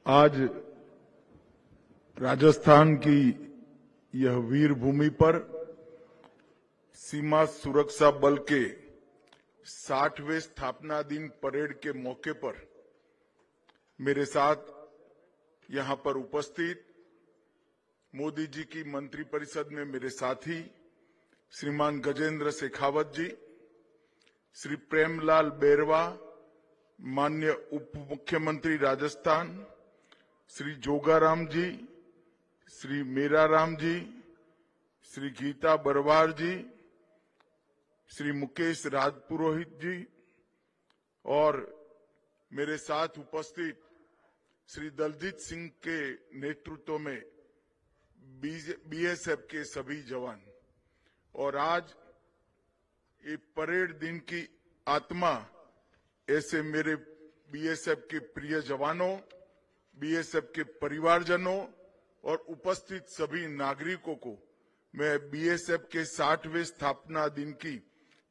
आज राजस्थान की यह वीर भूमि पर सीमा सुरक्षा बल के 60वें स्थापना दिन परेड के मौके पर मेरे साथ यहां पर उपस्थित मोदी जी की मंत्रिपरिषद में मेरे साथी श्रीमान गजेंद्र शेखावत जी, श्री प्रेमलाल बैरवा, माननीय उप मुख्यमंत्री राजस्थान श्री जोगाराम जी, श्री मीराराम जी, श्री गीता बरवार जी, श्री मुकेश राजपुरोहित जी और मेरे साथ उपस्थित श्री दलजीत सिंह के नेतृत्व में बीएसएफ के सभी जवान। और आज ये परेड दिन की आत्मा ऐसे मेरे बीएसएफ के प्रिय जवानों, बीएसएफ के परिवारजनों और उपस्थित सभी नागरिकों को मैं बीएसएफ के 60वें स्थापना दिन की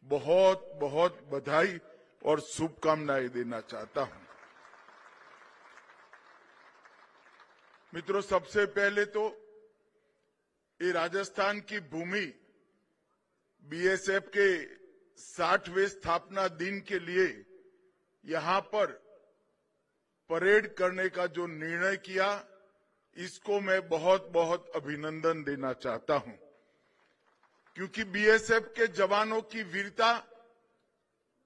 बहुत बहुत बधाई और शुभकामनाएं देना चाहता हूं। मित्रों, सबसे पहले तो ये राजस्थान की भूमि बीएसएफ के 60वें स्थापना दिन के लिए यहां पर परेड करने का जो निर्णय किया, इसको मैं बहुत बहुत अभिनंदन देना चाहता हूं, क्योंकि बीएसएफ के जवानों की वीरता,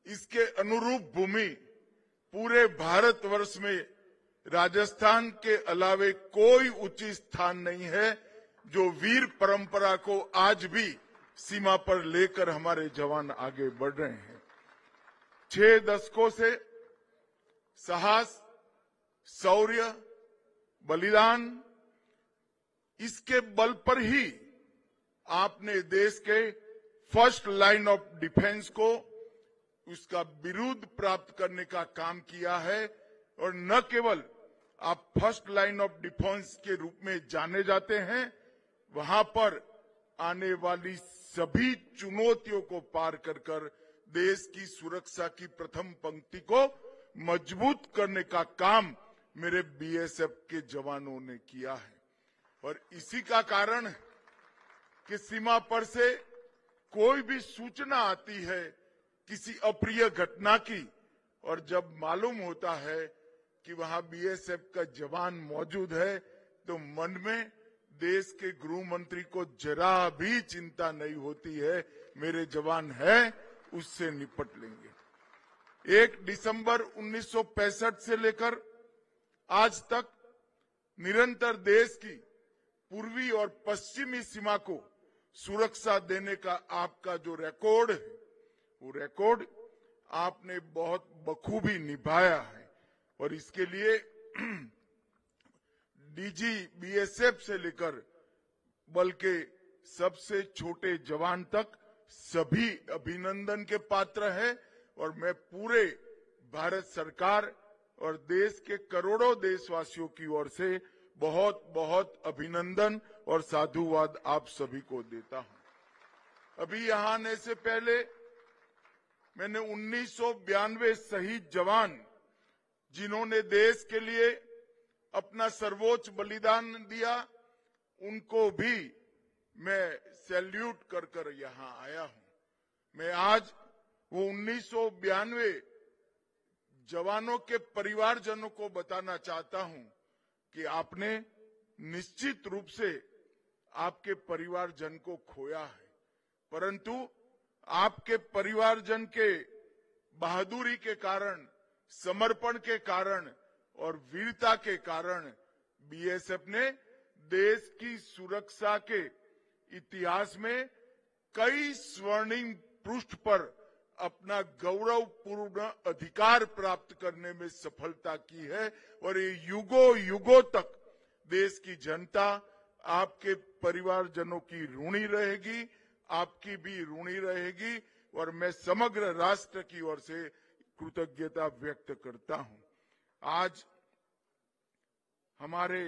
इसके अनुरूप भूमि पूरे भारतवर्ष में राजस्थान के अलावे कोई उचित स्थान नहीं है जो वीर परंपरा को आज भी सीमा पर लेकर हमारे जवान आगे बढ़ रहे हैं। 6 दशकों से साहस, शौर्य, बलिदान, इसके बल पर ही आपने देश के फर्स्ट लाइन ऑफ डिफेंस को उसका बिरुद प्राप्त करने का काम किया है। और न केवल आप फर्स्ट लाइन ऑफ डिफेंस के रूप में जाने जाते हैं, वहां पर आने वाली सभी चुनौतियों को पार कर देश की सुरक्षा की प्रथम पंक्ति को मजबूत करने का काम मेरे बीएसएफ के जवानों ने किया है। और इसी का कारण कि सीमा पर से कोई भी सूचना आती है किसी अप्रिय घटना की, और जब मालूम होता है कि वहां बीएसएफ का जवान मौजूद है, तो मन में देश के गृह मंत्री को जरा भी चिंता नहीं होती है, मेरे जवान हैं, उससे निपट लेंगे। 1 दिसंबर 1965 से लेकर आज तक निरंतर देश की पूर्वी और पश्चिमी सीमा को सुरक्षा देने का आपका जो रिकॉर्ड है, वो रिकॉर्ड आपने बहुत बखूबी निभाया है। और इसके लिए डीजी बीएसएफ से लेकर बल के सबसे छोटे जवान तक सभी अभिनंदन के पात्र हैं। और मैं पूरे भारत सरकार और देश के करोड़ों देशवासियों की ओर से बहुत बहुत अभिनंदन और साधुवाद आप सभी को देता हूं। अभी यहां आने से पहले मैंने 1992 शहीद जवान, जिन्होंने देश के लिए अपना सर्वोच्च बलिदान दिया, उनको भी मैं सैल्यूट कर यहां आया हूं। मैं आज वो 1992 जवानों के परिवारजनों को बताना चाहता हूं कि आपने निश्चित रूप से आपके परिवारजन को खोया है, परंतु आपके परिवारजन के बहादुरी के कारण, समर्पण के कारण और वीरता के कारण बीएसएफ ने देश की सुरक्षा के इतिहास में कई स्वर्णिम पृष्ठ पर अपना गौरवपूर्ण अधिकार प्राप्त करने में सफलता की है। और ये युगों युगों तक देश की जनता आपके परिवारजनों की ऋणी रहेगी, आपकी भी ऋणी रहेगी। और मैं समग्र राष्ट्र की ओर से कृतज्ञता व्यक्त करता हूं। आज हमारे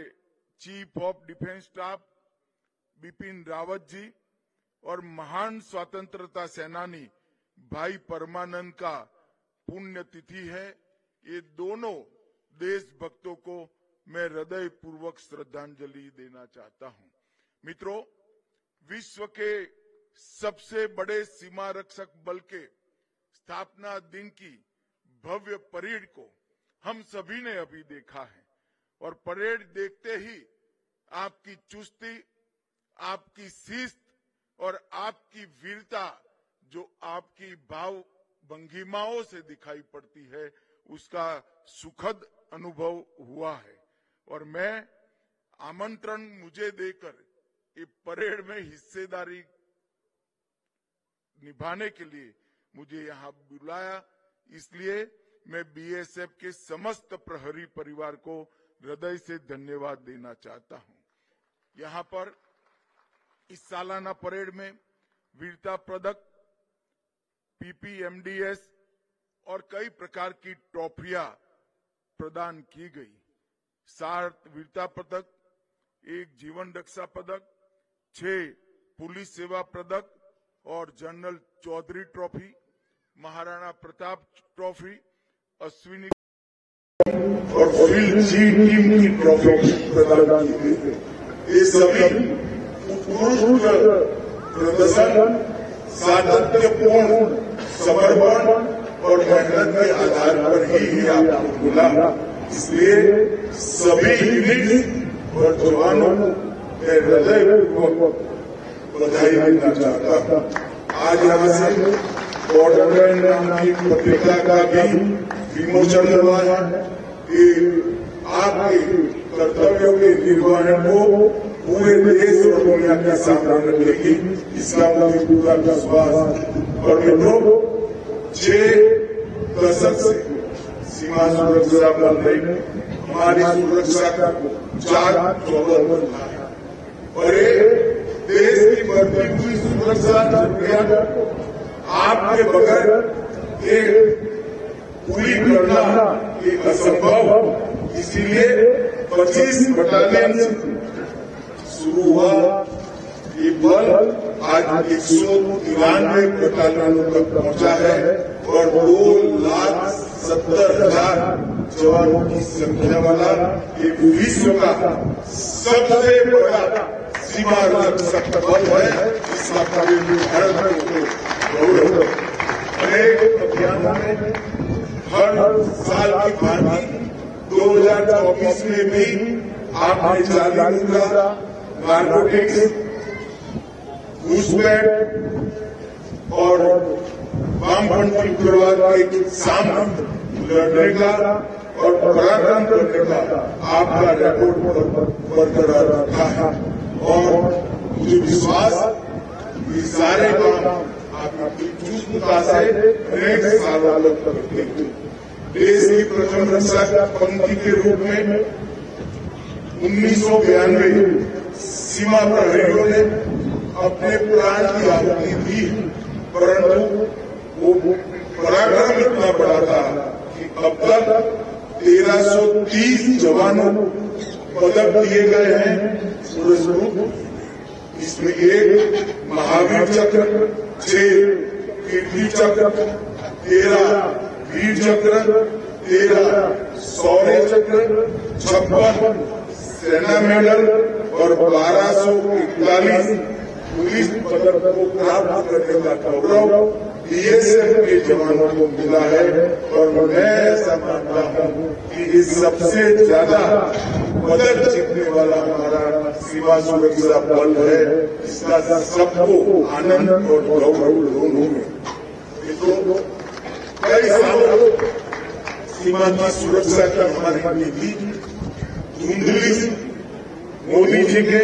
chief of defence staff Bipin Rawat ji और महान स्वतंत्रता सेनानी भाई परमानंद का पुण्यतिथि है। ये दोनों देशभक्तों को मैं हृदयपूर्वक श्रद्धांजलि देना चाहता हूं। मित्रों, विश्व के सबसे बड़े सीमा रक्षक बल के स्थापना दिन की भव्य परेड को हम सभी ने अभी देखा है और परेड देखते ही आपकी चुस्ती, आपकी शिस्त और आपकी वीरता जो आपकी भाव भंगिमाओं से दिखाई पड़ती है, उसका सुखद अनुभव हुआ है। और मैं आमंत्रण मुझे देकर ये परेड में हिस्सेदारी निभाने के लिए मुझे यहाँ बुलाया, इसलिए मैं बीएसएफ के समस्त प्रहरी परिवार को हृदय से धन्यवाद देना चाहता हूं। यहाँ पर इस सालाना परेड में वीरता पदक, पीपीएमडीएस और कई प्रकार की ट्रॉफियां प्रदान की गई। 7 वीरता पदक, 1 जीवन रक्षा पदक, 6 पुलिस सेवा पदक और general Chaudhary trophy, Maharana Pratap trophy, Ashwini और फील्ड सी टीम की ट्रॉफी प्रदान की गई। ये सभी उत्कृष्ट प्रदर्शन, सातत्यपूर्ण समर्पण और मेहनत के आधार पर ही आपको मिला। इसलिए सभी यूनिट और जवानों के हृदयपूर्वक बधाई देना चाहता हूं। आज यहाँ से बॉर्डरलैंड नाम की पत्रिका का भी विमोचन हुआ है कि आपके कर्तव्यों के निर्वहन को पूरे देश और दुनिया के सामने रखेगी, इसका मुझे पूरा विश्वास। और मित्रों, 6 दशक से सीमा सुरक्षा बल ने हमारी सुरक्षा का चाक चौबंद बनाया और ये देश की बढ़ती हुई सुरक्षा जरूरियात को आपके बगैर पूरी करना ये असंभव। इसीलिए 25 बटालियन से शुरू हुआ ये बल आज 193 बटालियनों तक पहुंचा है और 2,70,000 जवानों की संख्या वाला ये विश्व का सबसे बड़ा सीमा रक्षक बल है। इसका भारत को गौरव। अनेक अभियानों में हर साल की भांति 2024 में भी आपने जारी किया नारकोटिक्स, घूसपैठ और वामपंथी उग्रवाद के सामने लड़ने का और पराक्रम करने का आपका रिकॉर्ड बरकरार रखा है और मुझे विश्वास ये सारे काम आपकी चुस्तता से अनेक सालों तक करते हुए देश की प्रथम रक्षा पंक्ति के रूप में 1992 सीमा प्रहरियों ने अपने प्राण की आहुति दी, परंतु वो पराक्रम इतना बड़ा था कि अब तक 1330 जवानों को पदक दिए गए हैं पुरस्कृत। इसमें 1 महावीर चक्र, 6 कीर्ति चक्र, 13 वीर चक्र, 13 शौर्य चक्र, 56 सेना मेडल और 1241 पुलिस पदक को प्राप्त करने का गौरव बीएसएफ के जवानों को मिला है। और मैं ऐसा मानता हूं कि ये सबसे ज्यादा पदक जीतने वाला हमारा सीमा सुरक्षा बल है। इसका सबको आनंद और गौरव दोनों में। तो कई सालों सीमा की सुरक्षा की हमारी नीति धुंधली सी। मोदी जी के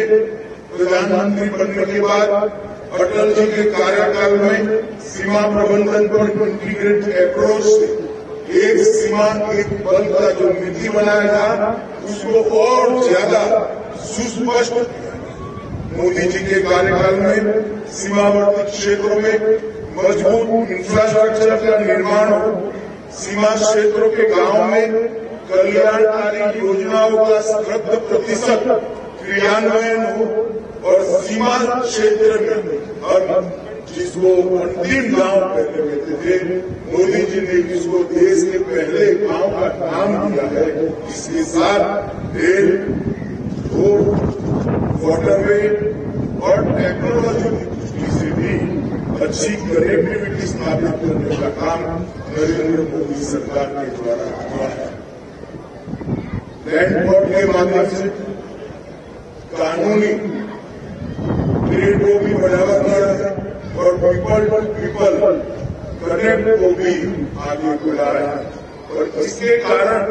प्रधानमंत्री बनने के बाद अटल जी के कार्यकाल में सीमा प्रबंधन पर इंटीग्रेटेड अप्रोच से एक सीमा एक बल का जो नीति बनाया था उसको और ज्यादा सुस्पष्ट किया। मोदी जी के कार्यकाल में सीमावर्ती क्षेत्रों में मजबूत इंफ्रास्ट्रक्चर का निर्माण हो, सीमा क्षेत्रों के गांव में कल्याणकारी योजनाओं का 100% क्रियान्वयन हो और सीमा क्षेत्र में जिसको अंतिम गांव कहते थे, मोदी जी ने जिसको देश के पहले गांव का नाम दिया है, इसके साथ रेल, रोड, वाटरवे और टेक्नोलॉजी की दृष्टि से भी अच्छी कनेक्टिविटी स्थापित करने का काम नरेंद्र मोदी सरकार के द्वारा हुआ है। लैंड पोर्ट के माध्यम से कानूनी ट्रेड को भी बढ़ावा दिया है और पीपल टू पीपल कनेक्ट को भी आगे बढ़ाया है और इसके कारण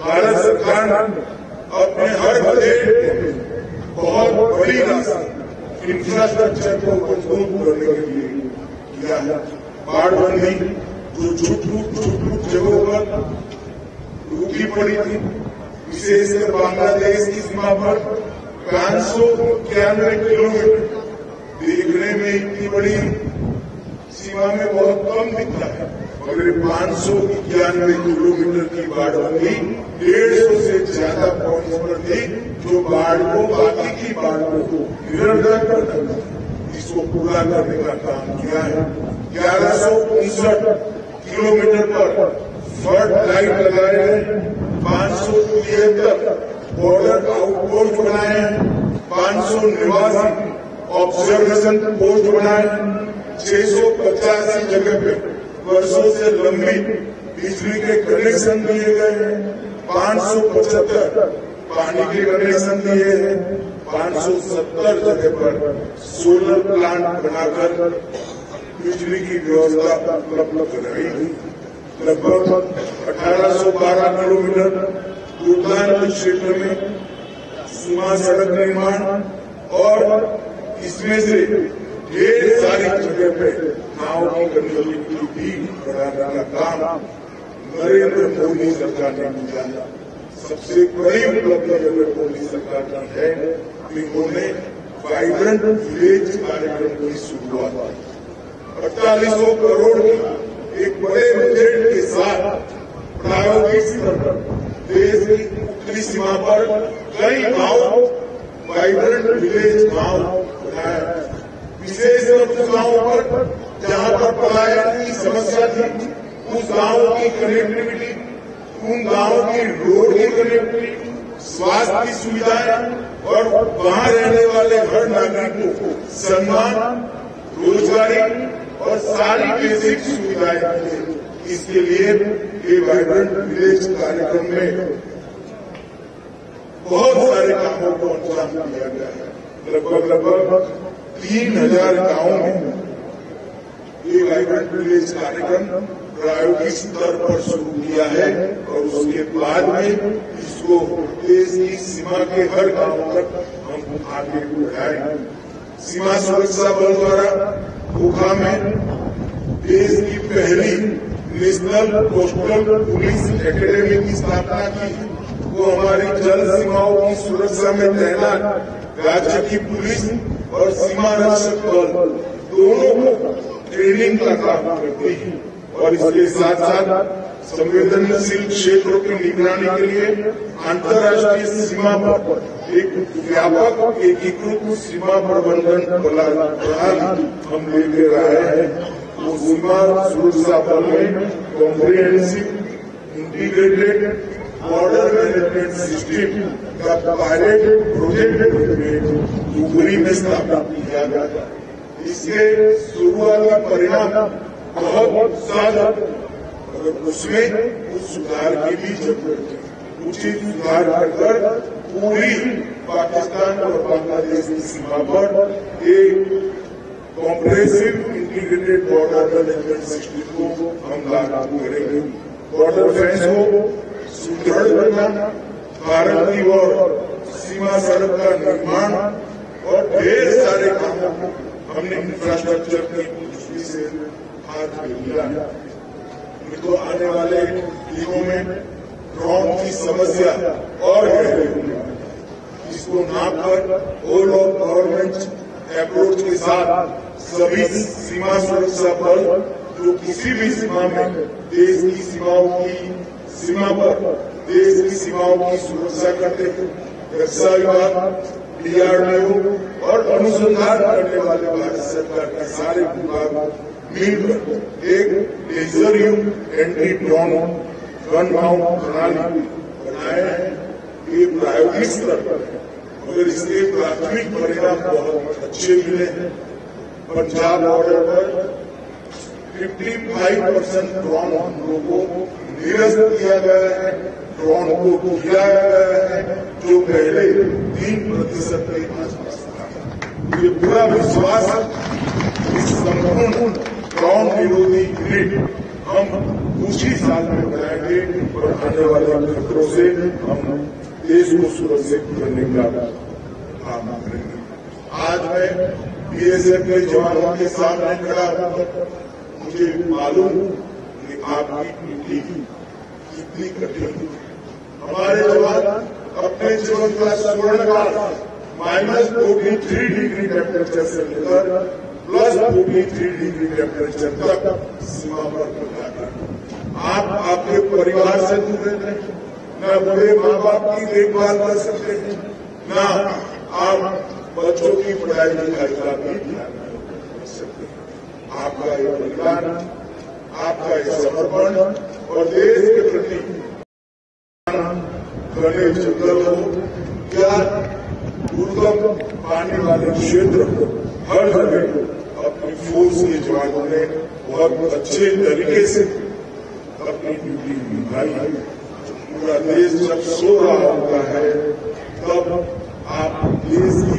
भारत सरकार अपने हर बजट में बहुत बड़ी राशि इंफ्रास्ट्रक्चर को मजबूत करने के लिए किया है। बाढ़बंदी जो छुट जगहों पर रुकी पड़ी थी, विशेषकर बांग्लादेश की सीमा पर 591 किलोमीटर देखने में इतनी बड़ी सीमा में बहुत कम दिखता है, मगर 591 किलोमीटर की बाढ़बंदी 150 से ज्यादा पॉइंट्स पर थी, जो बाढ़ को बाकी की बाढ़ को निरंतर करना, इसको पूरा करने का काम किया है। 1159 किलोमीटर पर फ्लड लाइट लगाए गए, 573 बॉर्डर आउटपोस्ट बनाए हैं, 589 ऑब्जर्वेशन पोस्ट बनाए, 685 जगह पे वर्षों से लंबी बिजली के कनेक्शन दिए गए हैं, 575 पानी के कनेक्शन दिए हैं, 570 जगह पर सोलर प्लांट बनाकर बिजली की व्यवस्था उपलब्ध कराई। लगभग 1812 किलोमीटर पूर्वांचल क्षेत्र में सीमा सड़क निर्माण और इसमें से ढेर सारी जगह पे गांव की कनेक्टिविटी भी बढ़ाने का काम नरेंद्र मोदी सरकार ने किया। सबसे बड़ी उपलब्धि अगर मोदी सरकार की है कि उन्होंने वाइब्रेंट विलेज कार्यक्रम की शुरुआत 4800 करोड़ की एक बड़े बजट के साथ प्रायोगिक स्तर पर देश की उत्तरी सीमा पर कई गांव वाइब्रेंट विलेज गांव बनाया। विशेषकर उस गांवों पर जहां पर पलायन की समस्या थी, उस गांव की कनेक्टिविटी, उन गांव की रोड की कनेक्टिविटी, स्वास्थ्य की सुविधाएं और वहां रहने वाले हर नागरिक को सम्मान, रोजगारी और सारी बेसिक सुविधाएं, इसके लिए ये वाइब्रेंट विलेज कार्यक्रम में बहुत सारे कामों को अंजाम दिया गया है। लगभग 3000 गांवों में ये वाइब्रेंट विलेज कार्यक्रम प्रायोगिक स्तर पर शुरू किया है और उसके बाद में इसको देश की सीमा के हर गांव तक हम आगे बढ़ाएं। सीमा सुरक्षा बल द्वारा ओखा में देश की पहली नेशनल कोस्टल पुलिस एकेडमी की स्थापना की। वो हमारी जल सीमाओं की सुरक्षा में तैनात राज्य की पुलिस और सीमा रक्षक बल दोनों को ट्रेनिंग का काम करती है और इसके साथ साथ संवेदनशील क्षेत्रों की निगरानी के लिए अंतर्राष्ट्रीय सीमा पर एक व्यापक एकीकृत सीमा प्रबंधन प्रणाली हम लेकर आए हैं। वो सीमा सुरक्षा बल में comprehensive integrated border management system का पायलट प्रोजेक्ट धुबरी में स्थापित किया गया। इसके शुरुआती परिणाम बहुत ज्यादा, मगर उसमें कुछ सुधार की भी जरूरत है। उचित सुधार कर पूरी पाकिस्तान और बांग्लादेश की सीमा पर एक comprehensive integrated border management system को हम लागू करेंगे। बॉर्डर फेंस को सुदृढ़ करना, भारत की ओर सीमा सड़क का निर्माण और ढेर सारे कामों हमने इंफ्रास्ट्रक्चर की दृष्टि से हाथ में लिया। तो आने वाले दिनों में ड्रोन की समस्या और गहरी, इसको नापकर होल ऑफ गवर्नमेंट अप्रोच के साथ सभी सीमा सुरक्षा बल जो किसी भी सीमा में देश की सीमा पर देश की सीमाओं की सुरक्षा करते हैं, रक्षा विभाग, DRDO और अनुसंधान करने वाले भारत सरकार के सारे विभाग मिलकर एक लेजर युक्त एंटी ड्रोन गन माउंट प्रणाली बनाए हैं। ये प्रायोगिक स्तर पर है, मगर इसके प्राथमिक परिणाम बहुत अच्छे मिले हैं। पंजाब बॉर्डर पर 55% ड्रोन हमलों को निरस्त किया गया है, ड्रोन को गिराया गया है, जो पहले 3% के आसपास था। ये पूरा विश्वास इस संपूर्ण ड्रोन विरोधी यूनिट हम कुछ ही साल में बनाएंगे और आने वाले खतरों से हम देश को सुरक्षित करने का काम करेंगे। आज मैं BSF के जवानों के सामने खड़ा होकर मुझे मालूम कि आपकी ड्यूटी कितनी कठिन है। हमारे जवान अपने जीवन का स्वर्णकाल -43 डिग्री टेम्परेचर से लेकर +43 डिग्री टेम्परेचर तक सीमा पर गुजारते हैं। आप आपके परिवार से दूर रहते हैं, न बड़े माँ बाप की देखभाल कर सकते हैं, न आप बच्चों की पढ़ाई लिखाई का भी ध्यान रख सकते हैं। आपका ये बलिदान, आपका ये समर्पण और देश के प्रति घने जंगल हो या दुर्गम पानी वाले क्षेत्र हो, हर जगह अपनी फौज के जवानों ने बहुत अच्छे तरीके से अपनी ड्यूटी निभाई है। पूरा देश जब सो रहा होता है तब आप देश की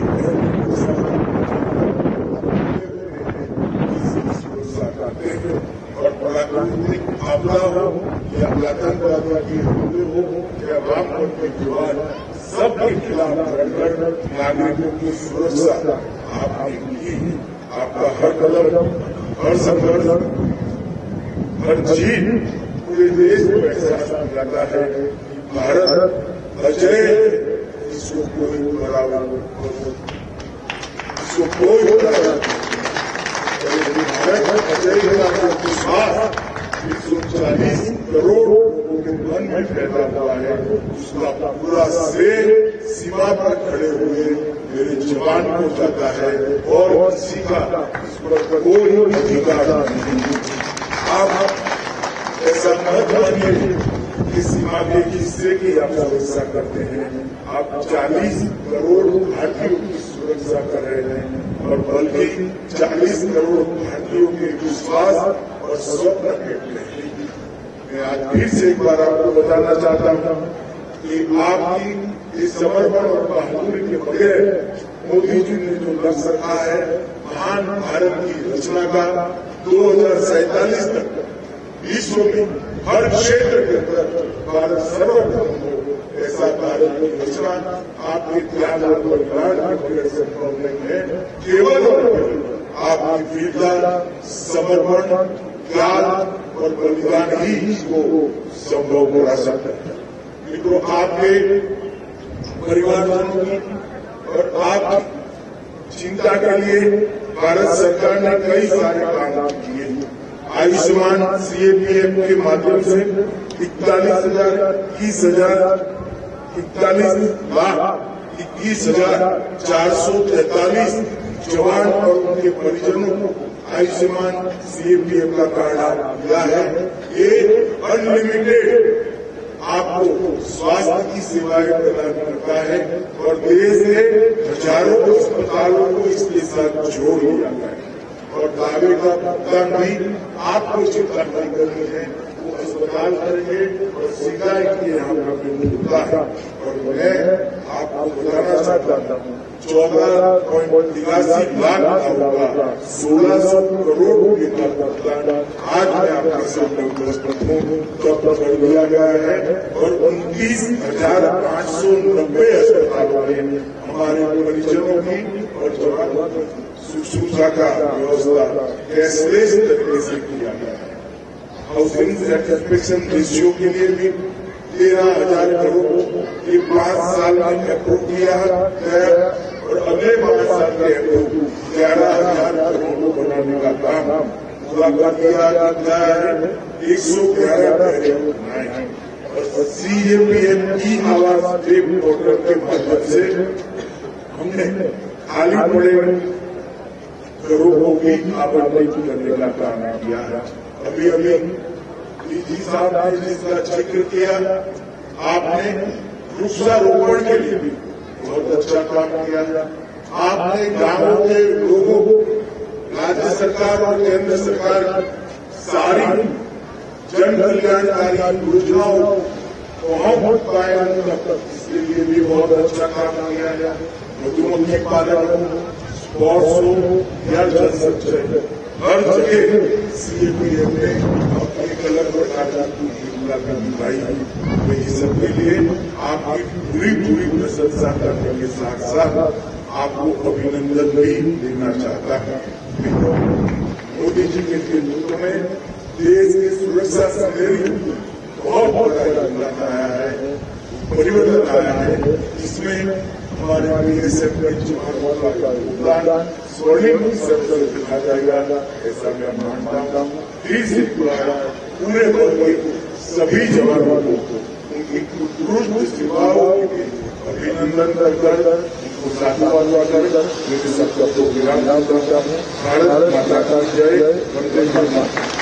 सुरक्षा करते हैं और प्राकृतिक आपदा हो या आतंकवादी हमले हो या वामपंथी विवाद, सबके खिलाफ लड़कर नागरिकों की सुरक्षा आपने की। आपका हर कदम, हर संघर्ष, हर जीत पूरे देश को एहसास दिलाता है कि भारत अजय है, इसको कोई बराबर, इसको कोई बराबर भारत अजय का विश्वास 140 करोड़ लोगों के मन में पैदा हुआ है। उसका पूरा श्रेय सीमा पर खड़े हुए मेरे जवान को जाता है और किसी का इस पर कोई अधिकार नहीं। आप ऐसा मत मानिए कि सीमा के हिस्से की आप सुरक्षा करते हैं, आप 40 करोड़ भारतीयों की सुरक्षा कर रहे हैं और बल्कि 40 करोड़ भारतीयों के विश्वास और स्वप्न के लिए। मैं आज फिर से एक बार आपको बताना चाहता हूं कि आपकी इस समर्पण और बहादुरी के बगैर मोदी जी ने जो लक्ष्य रखा है महान भारत की रचना का 2047 तक विश्व में हर क्षेत्र के अंदर भारत सर्वप्रथम हो, ऐसा भारत की रचना आपके त्याग और बलिदान की वजह से संभव नहीं है। केवल और केवल आपकी वीरता, समर्पण, त्याग और बलिदान ही इसको संभव बना सकता है। मित्रों, आपके परिवारजनों की और आपकी चिंता के लिए भारत सरकार ने कई सारे काम किए। आयुष्मान CAPM के माध्यम से 41,21,443 जवान और उनके परिजनों को आयुष्मान CAPM का कार्ड दिया है। ये अनलिमिटेड आपको स्वास्थ्य की सेवाएं प्रदान करता है और देश के हजारों अस्पतालों को इसके साथ जोड़ दिया है और दावे का भुगतान भी आपको चिंता नहीं करनी है, वो अस्पताल करेंगे और सीधा इनके यहाँ पर होता है। और मैं आपको बताना चाहता हूँ 14.83 लाख होगा 1600 करोड़ रुपये का भुगतान आज मैं आपके सामने उपस्थित हूँ तब कर दिया गया है और 29,590 अस्पतालों में हमारे परिजनों की और जवानों की शुश्रूषा का व्यवस्था कैशलेस तरीके से किया गया है। हाउसिंग सेटिस्फेक्शन रेशियो के लिए भी 13,000 करोड़ ये 5 साल में अप्रूव किया गया और अगले 5 साल के अप्रूव 11,000 करोड़ बनाने का काम पूरा कर दिया गया है। 111 पहले बनाए हैं और CAPM की आवाज टेप पोर्टल के माध्यम से हमने खाली पड़े घरों को भी आवंटित करने का काम किया है। अभी अभी डीजी साहब ने जिसका जिक्र किया, आपने वृक्षारोपण के लिए भी बहुत अच्छा काम किया। आपने गांवों के लोगों को राज्य सरकार और केंद्र सरकार सारी जन कल्याणकारी योजनाओं पहुंच पाए इसके लिए भी बहुत अच्छा काम किया है। मधुमक्खी पालन, स्पोर्ट्स हो या जल संचय, हर जगह सीएपीएफ ने अपनी अलग प्रकार की भूमिका निभाई है। तो इस सबके लिए आपकी पूरी प्रशंसा करने के साथ साथ आपको अभिनंदन भी देना चाहता है। मोदी जी के नेतृत्व में देश की सुरक्षा संबंधी बहुत बड़ा बदलाव आया है, परिवर्तन आया है। इसमें हमारे बीएसएफ में जवानों का योगदान स्वर्णिम स्तर पर देखा जाएगा, ऐसा मैं मानता हूँ। फिर से पूरे बल के सभी जवानों को उनकी उत्कृष्ट सेवाओं के लिए अभिनंदन कर उनको साधुवाद कर मेरे सबको विराम करता हूँ। भारत माता का जय, वंदे मातरम।